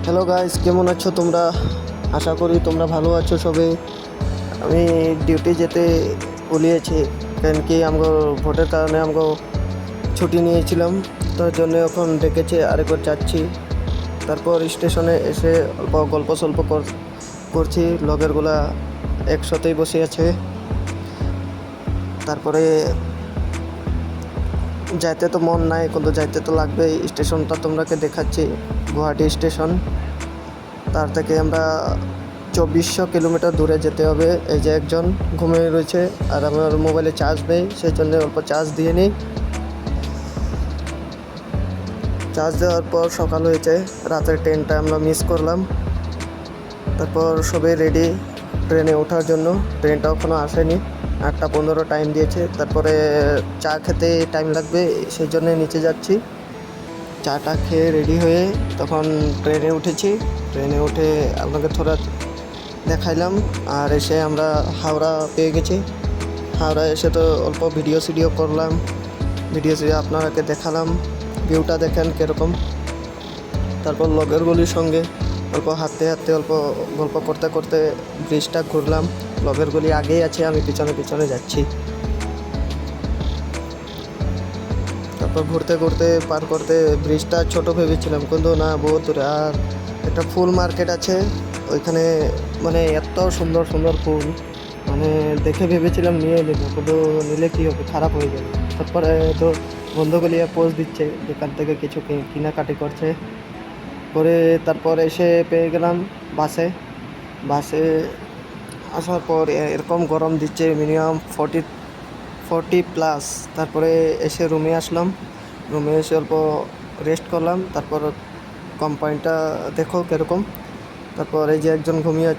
Hello guys, কেমন আছো তোমরা? আশা করি তোমরা ভালো আছো সবে। আমি ডিউটি যেতে বলিয়েছি, কেন কি আমগো ভোটের কারণে আমগো ছুটি নিয়েছিলাম, তার জন্য এখন ডেকেছে আরেকবার যাচ্ছি। তারপর স্টেশনে এসে অল্প গল্প সল্প করছি, লগেরগুলা একসাথেই বসে আছে। তারপরে যাইতে তো মন নাই, কিন্তু যাইতে তো লাগবেই। স্টেশনটা তোমরাকে দেখাচ্ছি, গুয়াহাটি স্টেশন। তার থেকে আমরা 2400 কিলোমিটার দূরে যেতে হবে। এই যে একজন ঘুমিয়ে রয়েছে, আর আমার মোবাইলে চার্জ নেই, সেই জন্য অল্প চার্জ দিয়ে নিই। চার্জ দেওয়ার পর সকাল হয়েছে, রাতের ট্রেনটা আমরা মিস করলাম। তারপর সবাই রেডি ট্রেনে ওঠার জন্য। ট্রেনটা এখনও আসেনি, 8টা 15 টাইম দিয়েছে। তারপরে চা খেতে টাইম লাগবে, সেই জন্য নিচে যাচ্ছি। চাটা খেয়ে রেডি হয়ে তখন ট্রেনে উঠেছি। ট্রেনে উঠে আপনাকে থোড়া দেখাইলাম, আর এসে আমরা হাওড়া পেয়ে গেছি। হাওড়া এসে তো অল্প ভিডিও করলাম, ভিডিও আপনারাকে দেখালাম। ভিউটা দেখেন কীরকম। তারপর লগেরগুলির সঙ্গে অল্প হাঁটতে হাঁটতে অল্প গল্প করতে করতে ব্রিজটা ঘুরলাম। লগেরগুলি আগেই আছে, আমি পিছনে পিছনে যাচ্ছি। তারপর ঘুরতে ঘুরতে পার করতে ব্রিজটা ছোট ভেবেছিলাম, কিন্তু না, বহুত দূরে। আর একটা ফুল মার্কেট আছে ওইখানে, মানে এত সুন্দর সুন্দর ফুল, মানে দেখে ভেবেছিলাম নিয়ে নেবো, কিন্তু নিলে কী হবে, খারাপ হয়ে যাবে। তারপরে তো বন্ধুগুলি পোজ দিচ্ছে, দোকান থেকে কিছু কেনাকাটি করছে করে। তারপর এসে পেয়ে গেলাম বাসে। বাসে আসার পর এরকম গরম দিচ্ছে, মিনিমাম 40+ তারপরে এসে রুমে আসলাম। রুমে এসে অল্প রেস্ট করলাম। তারপর কোম্পানিটা দেখো কীরকম। তারপর এই যে একজন ঘুমিয়ে